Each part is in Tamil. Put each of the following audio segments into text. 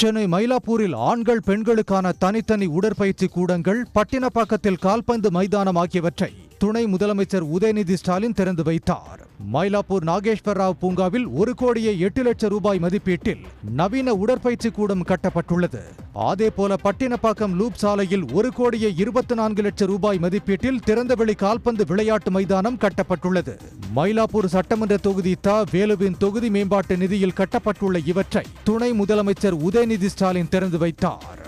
சென்னை மயிலாப்பூரில் ஆண்கள் பெண்களுக்கான தனித்தனி உடற்பயிற்சி கூடங்கள், பட்டினப்பாக்கத்தில் கால்பந்து மைதானம் ஆகியவற்றை துணை முதலமைச்சர் உதயநிதி ஸ்டாலின் திறந்து வைத்தார். மயிலாப்பூர் நாகேஸ்வர் ராவ் பூங்காவில் 1,08,00,000 ரூபாய் மதிப்பீட்டில் நவீன உடற்பயிற்சி கூடம் கட்டப்பட்டுள்ளது. அதேபோல பட்டினப்பாக்கம் லூப் சாலையில் 1,24,00,000 ரூபாய் மதிப்பீட்டில் திறந்தவெளி கால்பந்து விளையாட்டு மைதானம் கட்டப்பட்டுள்ளது. மயிலாப்பூர் சட்டமன்ற தொகுதி வேலுவின் தொகுதி மேம்பாட்டு நிதியில் கட்டப்பட்டுள்ள இவற்றை துணை முதலமைச்சர் உதயநிதி ஸ்டாலின் திறந்து வைத்தார்.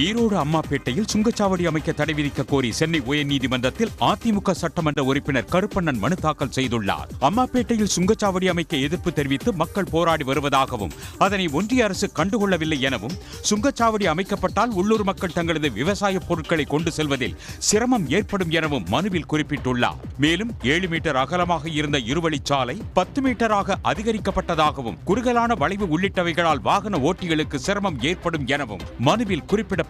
ஈரோடு அம்மாப்பேட்டையில் சுங்கச்சாவடி அமைக்க தடை விதிக்க கோரி சென்னை உயர்நீதிமன்றத்தில் அதிமுக சட்டமன்ற உறுப்பினர் கருப்பண்ணன் மனு தாக்கல் செய்துள்ளார். அம்மாப்பேட்டையில் சுங்கச்சாவடி அமைக்க எதிர்ப்பு தெரிவித்து மக்கள் போராடி வருவதாகவும், அதனை ஒன்றிய அரசு கண்டுகொள்ளவில்லை எனவும், சுங்கச்சாவடி அமைக்கப்பட்டால் உள்ளூர் மக்கள் தங்களது விவசாய பொருட்களை கொண்டு செல்வதில் சிரமம் ஏற்படும் எனவும் மனுவில் குறிப்பிட்டுள்ளார். மேலும் 7 மீட்டர் அகலமாக இருந்த இருவழிச்சாலை 10 மீட்டராக அதிகரிக்கப்பட்டதாகவும், குறுகலான வளைவு உள்ளிட்டவைகளால் வாகன ஓட்டிகளுக்கு சிரமம் ஏற்படும் எனவும் மனுவில் குறிப்பிட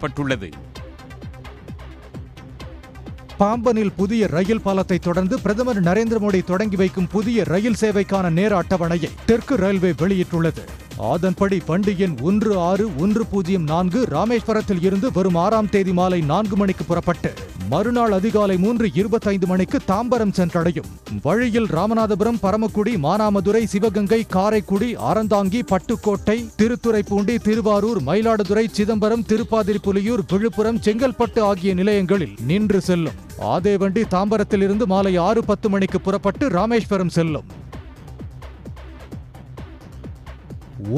பாம்பனில் புதிய ரயில் பாலத்தை தொடர்ந்து பிரதமர் நரேந்திர மோடி தொடங்கி வைக்கும் புதிய ரயில் சேவைக்கான நேர அட்டவணையை தெற்கு ரயில்வே வெளியிட்டுள்ளது. அதன்படி வண்டி எண் 16104 ராமேஸ்வரத்தில் இருந்து வரும் 6ஆம் தேதி மாலை 4 மணிக்கு புறப்பட்டு மறுநாள் அதிகாலை 3:25 மணிக்கு தாம்பரம் சென்றடையும். வழியில் ராமநாதபுரம், பரமக்குடி, மானாமதுரை, சிவகங்கை, காரைக்குடி, அறந்தாங்கி, பட்டுக்கோட்டை, திருத்துறைப்பூண்டி, திருவாரூர், மயிலாடுதுறை, சிதம்பரம், திருப்பாதிரிப்புலியூர், விழுப்புரம், செங்கல்பட்டு ஆகிய நிலையங்களில் நின்று செல்லும். அதே வண்டி தாம்பரத்தில் இருந்து மாலை 6:10 மணிக்கு புறப்பட்டு ராமேஸ்வரம் செல்லும்.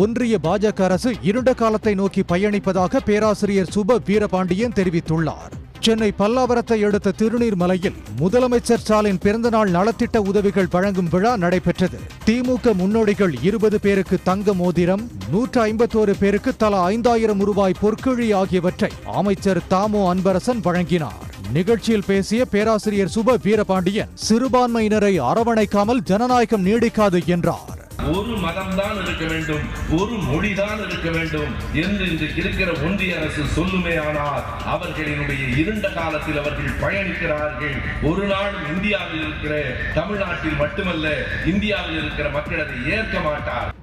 ஒன்றிய பாஜக அரசு இருண்ட காலத்தை நோக்கி பயணிப்பதாக பேராசிரியர் சுப வீரபாண்டியன் தெரிவித்துள்ளார். சென்னை பல்லாவரத்தை அடுத்த திருநீர்மலையில் முதலமைச்சர் ஸ்டாலின் பிறந்தநாள் நலத்திட்ட உதவிகள் வழங்கும் விழா நடைபெற்றது. திமுக முன்னோடிகள் 20 பேருக்கு தங்க மோதிரம், 151 பேருக்கு தலா 5,000 ரூபாய் பொற்கிழி ஆகியவற்றை அமைச்சர் தாமோ அன்பரசன் வழங்கினார். நிகழ்ச்சியில் பேசிய பேராசிரியர் சுப வீரபாண்டியன், சிறுபான்மையினரை அரவணைக்காமல் ஜனநாயகம் நீடிக்காது என்றார். ஒரு மதம்தான் இருக்க வேண்டும், ஒரு மொழிதான் இருக்க வேண்டும் என்று இன்றைக்கு இருக்கிற ஒன்றிய அரசு சொல்லுமே. ஆனால் அவர்களினுடைய இருண்ட காலத்தில் அவர்கள் பயணிக்கிறார்கள். ஒரு நாளும் இந்தியாவில் இருக்கிற, தமிழ்நாட்டில் மட்டுமல்ல இந்தியாவில் இருக்கிற மக்கள் அதை ஏற்க மாட்டார்.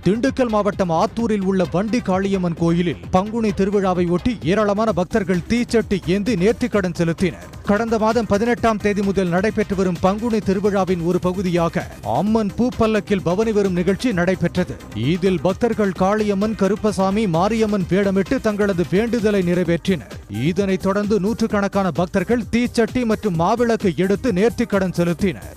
திண்டுக்கல் மாவட்டம் ஆத்தூரில் உள்ள வண்டி காளியம்மன் கோயிலில் பங்குனி திருவிழாவை ஒட்டி ஏராளமான பக்தர்கள் தீச்சட்டி ஏந்தி நேர்த்திக்கடன் செலுத்தினர். கடந்த மாதம் 18ஆம் தேதி முதல் நடைபெற்று வரும் பங்குனி திருவிழாவின் ஒரு பகுதியாக அம்மன் பூப்பல்லக்கில் பவனி வரும் நிகழ்ச்சி நடைபெற்றது. இதில் பக்தர்கள் காளியம்மன், கருப்பசாமி, மாரியம்மன் வேடமிட்டு தங்களது வேண்டுதலை நிறைவேற்றினர். இதனைத் தொடர்ந்து நூற்றுக்கணக்கான பக்தர்கள் தீச்சட்டி மற்றும் மாவிளக்கு எடுத்து நேர்த்திக்கடன் செலுத்தினர்.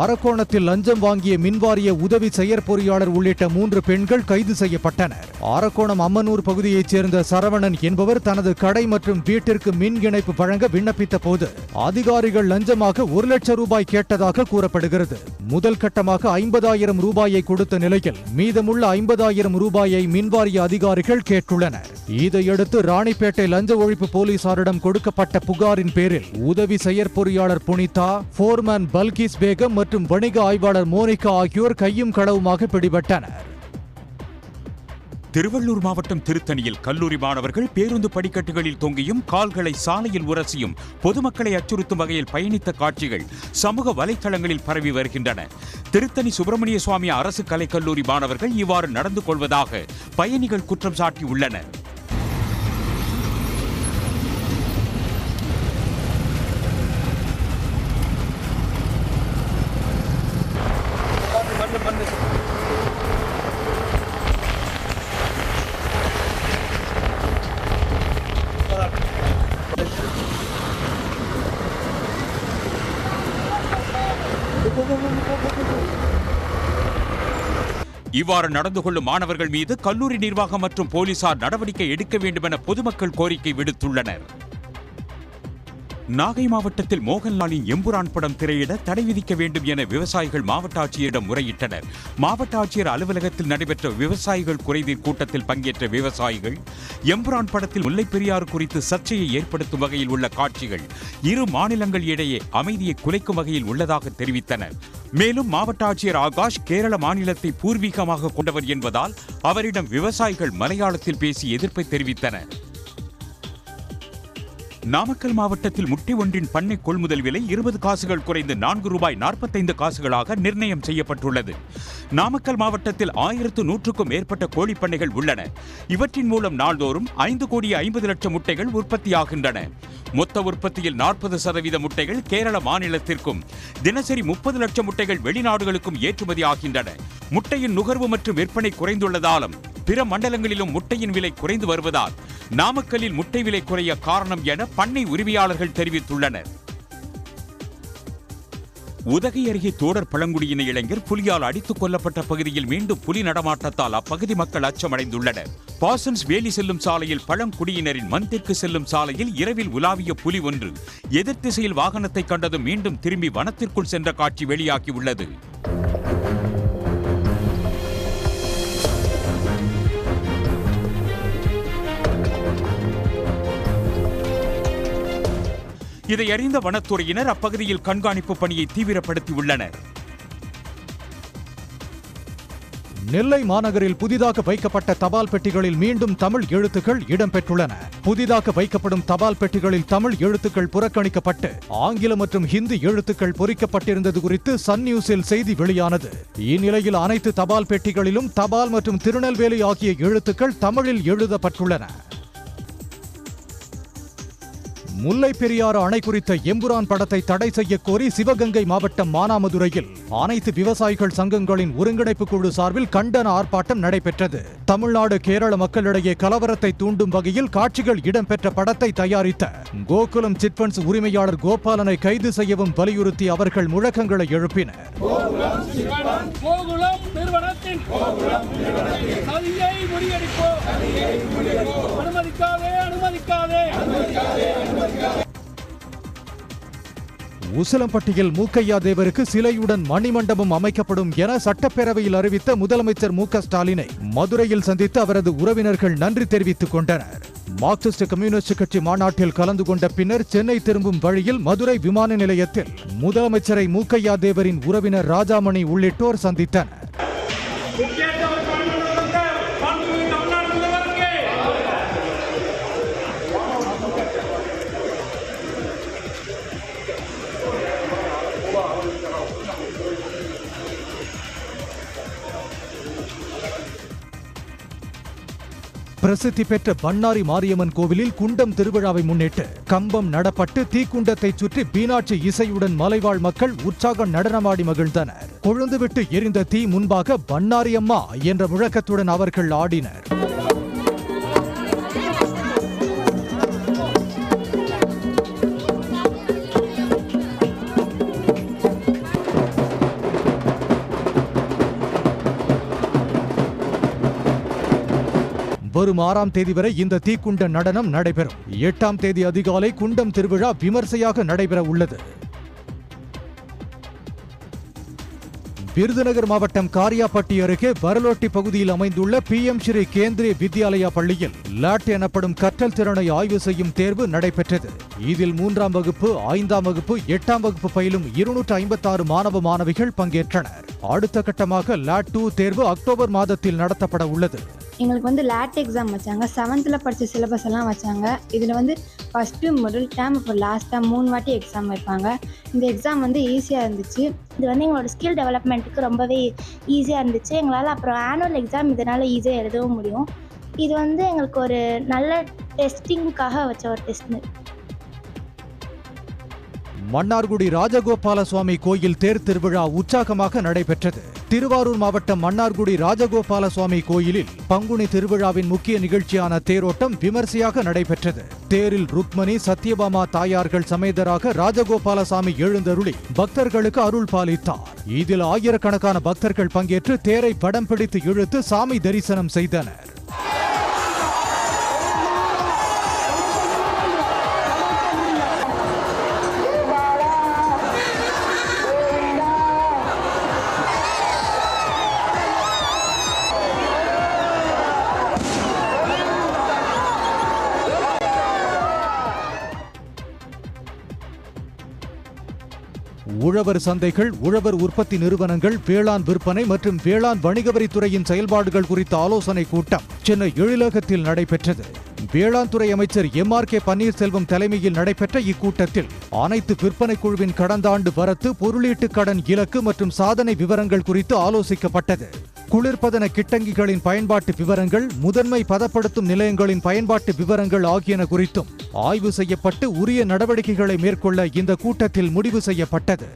அரக்கோணத்தில் லஞ்சம் வாங்கிய மின்வாரிய உதவி செயற்பொறியாளர் உள்ளிட்ட 3 பெண்கள் கைது செய்யப்பட்டனர். அரக்கோணம் அம்மனூர் பகுதியைச் சேர்ந்த சரவணன் என்பவர் தனது கடை மற்றும் வீட்டிற்கு மின் இணைப்பு வழங்க விண்ணப்பித்த போது அதிகாரிகள் லஞ்சமாக 1,00,000 ரூபாய் கேட்டதாக கூறப்படுகிறது. முதல் கட்டமாக 50,000 ரூபாயை கொடுத்த நிலையில் மீதமுள்ள 50,000 ரூபாயை மின்வாரிய அதிகாரிகள் கேட்டுள்ளனர். இதையடுத்து ராணிப்பேட்டை லஞ்ச ஒழிப்பு போலீசாரிடம் கொடுக்கப்பட்ட புகாரின் பேரில் உதவி செயற்பொறியாளர் புனிதா, போர்மேன் பல்கிஸ் பேகம் மற்றும் வணிக ஆய்வாளர் மோனிகா ஆகியோர் கையும் களவுமாக பிடிபட்டனர். திருவள்ளூர் மாவட்டம் திருத்தணியில் கல்லூரி மாணவர்கள் பேருந்து படிக்கட்டுகளில் தொங்கியும் கால்களை சாலையில் உரசியும் பொதுமக்களை அச்சுறுத்தும் வகையில் பயணித்த காட்சிகள் சமூக வலைதளங்களில் பரவி வருகின்றன. திருத்தணி சுப்பிரமணிய சுவாமி அரசு கலைக்கல்லூரி மாணவர்கள் இவ்வாறு நடந்து கொள்வதாக பயணிகள் குற்றம் சாட்டியுள்ளனர். இவ்வாறு நடந்து கொள்ளும் மாணவர்கள் மீது கல்லூரி நிர்வாகம் மற்றும் போலீசார் நடவடிக்கை எடுக்க வேண்டும் என பொதுமக்கள் கோரிக்கை விடுத்துள்ளனர். நாகை மாவட்டத்தில் மோகன்லாலின் எம்புரான் படம் திரையிட தடை விதிக்க வேண்டும் என விவசாயிகள் மாவட்ட ஆட்சியரிடம் முறையிட்டனர். மாவட்ட ஆட்சியர் அலுவலகத்தில் நடைபெற்ற விவசாயிகள் குறைதீர் கூட்டத்தில் பங்கேற்ற விவசாயிகள் எம்புரான் படத்தில் முல்லைப் பெரியாறு குறித்து சர்ச்சையை ஏற்படுத்தும் வகையில் உள்ள காட்சிகள் இரு மாநிலங்கள் இடையே அமைதியை குலைக்கும் வகையில் உள்ளதாக தெரிவித்தனர். மேலும் மாவட்ட ஆட்சியர் ஆகாஷ் கேரள மாநிலத்தை பூர்வீகமாக கொண்டவர் என்பதால் அவரிடம் விவசாயிகள் மலையாளத்தில் பேசி எதிர்ப்பை தெரிவித்தனர். நாமக்கல் மாவட்டத்தில் முட்டை ஒன்றின் பண்ணை கொள்முதல் விலை 20 காசுகள் குறைந்து ₹4.45 நிர்ணயம் செய்யப்பட்டுள்ளது. நாமக்கல் மாவட்டத்தில் 1100க்கும் மேற்பட்ட கோழிப்பண்ணைகள் உள்ளன. இவற்றின் மூலம் நாள்தோறும் 5,50,00,000 முட்டைகள் உற்பத்தியாகின்றன. மொத்த உற்பத்தியில் 40% முட்டைகள் கேரள மாநிலத்திற்கும் தினசரி 30 லட்சம் முட்டைகள் வெளிநாடுகளுக்கும் ஏற்றுமதி ஆகின்றன. முட்டையின் நுகர்வு மற்றும் விற்பனை குறைந்துள்ளதாலும் பிற மண்டலங்களிலும் முட்டையின் விலை குறைந்து வருவதால் நாமக்கல்லில் முட்டை விலை குறைய காரணம் என பண்ணை உரிமையாளர்கள் தெரிவித்துள்ளனர். உதகை அருகே தோடர் பழங்குடியின இளைஞர் புலியால் அடித்துக் கொல்லப்பட்ட பகுதியில் மீண்டும் புலி நடமாட்டத்தால் அப்பகுதி மக்கள் அச்சமடைந்துள்ளனர். பாசன்ஸ் வேலி செல்லும் சாலையில் பழங்குடியினரின் மந்திற்கு செல்லும் சாலையில் இரவில் உலாவிய புலி ஒன்று எதிர் திசையில் வாகனத்தை கண்டதும் மீண்டும் திரும்பி வனத்திற்குள் சென்ற காட்சி வெளியாகியுள்ளது. இதை அறிந்த வனத்துறையினர் அப்பகுதியில் கண்காணிப்பு பணியை தீவிரப்படுத்தியுள்ளனர். நெல்லை மாநகரில் புதிதாக வைக்கப்பட்ட தபால் பெட்டிகளில் மீண்டும் தமிழ் எழுத்துக்கள் இடம்பெற்றுள்ளன. புதிதாக வைக்கப்படும் தபால் பெட்டிகளில் தமிழ் எழுத்துக்கள் புறக்கணிக்கப்பட்டு ஆங்கிலம் மற்றும் ஹிந்தி எழுத்துக்கள் பொறிக்கப்பட்டிருந்தது குறித்து சன் நியூஸில் செய்தி வெளியானது. இந்நிலையில் அனைத்து தபால் பெட்டிகளிலும் தபால் மற்றும் திருநெல்வேலி ஆகிய எழுத்துக்கள் தமிழில் எழுதப்பட்டுள்ளன. முல்லை பெரியாறு அணை குறித்த எம்புரான் படத்தை தடை செய்ய கோரி சிவகங்கை மாவட்டம் மானாமதுரையில் அனைத்து விவசாயிகள் சங்கங்களின் ஒருங்கிணைப்பு குழு சார்பில் கண்டன ஆர்ப்பாட்டம் நடைபெற்றது. தமிழ்நாடு கேரள மக்களிடையே கலவரத்தை தூண்டும் வகையில் காட்சிகள் இடம்பெற்ற படத்தை தயாரித்த கோகுலம் சிட்பண்ட்ஸ் உரிமையாளர் கோபாலனை கைது செய்யவும் வலியுறுத்தி அவர்கள் முழக்கங்களை எழுப்பினர். உசிலம்பட்டியில் மூக்கையா தேவருக்கு சிலையுடன் மணிமண்டபம் அமைக்கப்படும் என சட்டப்பேரவையில் அறிவித்த முதலமைச்சர் மு.க.ஸ்டாலினை மதுரையில் சந்தித்து அவரது உறவினர்கள் நன்றி தெரிவித்துக் கொண்டனர். மார்க்சிஸ்ட் கம்யூனிஸ்ட் கட்சி மாநாட்டில் கலந்து கொண்ட பின்னர் சென்னை திரும்பும் வழியில் மதுரை விமான நிலையத்தில் முதலமைச்சரை மூக்கையா தேவரின் உறவினர் ராஜாமணி உள்ளிட்டோர் சந்தித்தனர். பிரசித்தி பெற்ற பண்ணாரி மாரியம்மன் கோவிலில் குண்டம் திருவிழாவை முன்னிட்டு கம்பம் நடப்பட்டு தீக்குண்டத்தை சுற்றி மீனாட்சி இசையுடன் மலைவாழ் மக்கள் உற்சாக நடனமாடி மகிழ்ந்தனர். கொழுந்துவிட்டு எரிந்த தீ முன்பாக பண்ணாரி அம்மா என்ற முழக்கத்துடன் அவர்கள் ஆடினர். வரும் 6ஆம் தேதி வரை இந்த தீக்குண்ட நடனம் நடைபெறும். 8ஆம் தேதி அதிகாலை குண்டம் திருவிழா விமர்சையாக நடைபெற உள்ளது. விருதுநகர் மாவட்டம் காரியாபட்டி அருகே வரலோட்டி பகுதியில் அமைந்துள்ள PM ஸ்ரீ கேந்திரிய வித்யாலயா பள்ளியில் லாட் எனப்படும் கற்றல் திறனை ஆய்வு செய்யும் தேர்வு நடைபெற்றது. இதில் 3ஆம் வகுப்பு, 5ஆம் வகுப்பு, 8ஆம் வகுப்பு பயிலும் 256 மாணவ மாணவிகள் பங்கேற்றனர். அடுத்த கட்டமாக லாட் 2 தேர்வு அக்டோபர் மாதத்தில் நடத்தப்பட உள்ளது. எங்களுக்கு லேட் எக்ஸாம் வச்சாங்க. 7th படித்த சிலபஸ் எல்லாம் வச்சாங்க. இதில் ஃபஸ்ட்டு முதல் டேம் இப்போ லாஸ்ட் டேம் 3 வாட்டி எக்ஸாம் வைப்பாங்க. இந்த எக்ஸாம் ஈஸியாக இருந்துச்சு. இது எங்களோட ஸ்கில் டெவலப்மெண்ட்டுக்கு ரொம்பவே ஈஸியாக இருந்துச்சு. எங்களால் அப்புறம் ஆனுவல் எக்ஸாம் இதனால் ஈஸியாக எழுதவும் முடியும். இது எங்களுக்கு ஒரு நல்ல டெஸ்டிங்காக வச்ச ஒரு டெஸ்ட். மன்னார்குடி ராஜகோபால சுவாமி கோயில் தேர் திருவிழா உற்சாகமாக நடைபெற்றது. திருவாரூர் மாவட்டம் மன்னார்குடி ராஜகோபால சுவாமி கோயிலில் பங்குனி திருவிழாவின் முக்கிய நிகழ்ச்சியான தேரோட்டம் விமர்சையாக நடைபெற்றது. தேரில் ருக்மணி, சத்யபாமா தாயார்கள் சமேதராக ராஜகோபாலசாமி எழுந்தருளி பக்தர்களுக்கு அருள் பாலித்தார். இதில் ஆயிரக்கணக்கான பக்தர்கள் பங்கேற்று தேரை படம் பிடித்து இழுத்து சாமி தரிசனம் செய்தனர். உழவர் சந்தைகள், உழவர் உற்பத்தி நிறுவனங்கள், வேளாண் விற்பனை மற்றும் வேளாண் வணிக வரித்துறையின் செயல்பாடுகள் குறித்த ஆலோசனை கூட்டம் சென்னை எழிலகத்தில் நடைபெற்றது. வேளாண் துறை அமைச்சர் MRK பன்னீர்செல்வம் தலைமையில் நடைபெற்ற இக்கூட்டத்தில் அனைத்து விற்பனை குழுவின் கடந்த ஆண்டு வரத்து, பொருளீட்டு கடன் இலக்கு மற்றும் சாதனை விவரங்கள் குறித்து ஆலோசிக்கப்பட்டது. குளிர்பதன கிட்டங்கிகளின் பயன்பாட்டு விவரங்கள், முதன்மை பதப்படுத்தும் நிலையங்களின் பயன்பாட்டு விவரங்கள் ஆகியன குறித்தும் ஆய்வு செய்யப்பட்டு உரிய நடவடிக்கைகளை மேற்கொள்ள இந்த கூட்டத்தில் முடிவு செய்யப்பட்டது.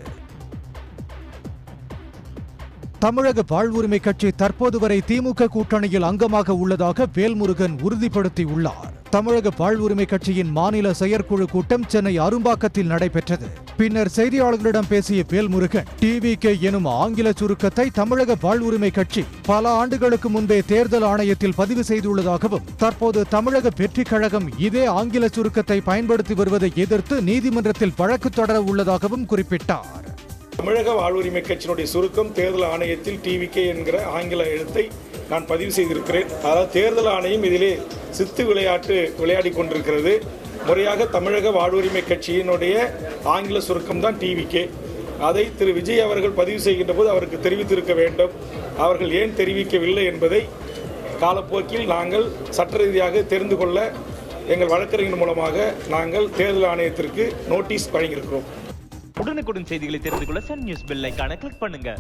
தமிழக வாழ்வுரிமை கட்சி தற்போது வரை திமுக கூட்டணியில் அங்கமாக உள்ளதாக வேல்முருகன் உறுதிப்படுத்தியுள்ளார். தமிழக வாழ்வுரிமை கட்சியின் மாநில செயற்குழு கூட்டம் சென்னை அரும்பாக்கத்தில் நடைபெற்றது. பின்னர் செய்தியாளர்களிடம் பேசிய வேல்முருகன், TVK எனும் ஆங்கில சுருக்கத்தை தமிழக வாழ்வுரிமை கட்சி பல ஆண்டுகளுக்கு முன்பே தேர்தல் ஆணையத்தில் பதிவு செய்துள்ளதாகவும், தற்போது தமிழக வெற்றி கழகம் இதே ஆங்கில சுருக்கத்தை பயன்படுத்தி வருவதை எதிர்த்து நீதிமன்றத்தில் வழக்கு தொடர உள்ளதாகவும் குறிப்பிட்டார். தமிழக வாழ்வுரிமை கட்சியினுடைய சுருக்கம் தேர்தல் ஆணையத்தில் TVK என்கிற ஆங்கில எழுத்தை நான் பதிவு செய்திருக்கிறேன். அதாவது தேர்தல் ஆணையம் இதிலே சித்து விளையாட்டு விளையாடி கொண்டிருக்கிறது. முறையாக தமிழக வாழ்வுரிமை கட்சியினுடைய ஆங்கில சுருக்கம் தான் TVK. அதை திரு விஜய் அவர்கள் பதிவு செய்கின்ற போது அவருக்கு தெரிவித்திருக்க வேண்டும். அவர்கள் ஏன் தெரிவிக்கவில்லை என்பதை காலப்போக்கில் நாங்கள் சட்ட ரீதியாக தெரிந்து கொள்ள எங்கள் வழக்கறிஞர் மூலமாக நாங்கள் தேர்தல் ஆணையத்திற்கு நோட்டீஸ் வழங்கியிருக்கிறோம். உடனுக்குடன் செய்திகளை தெரிந்து கொள்ள சன் நியூஸ் பெல் ஐகானை கிளிக் பண்ணுங்க.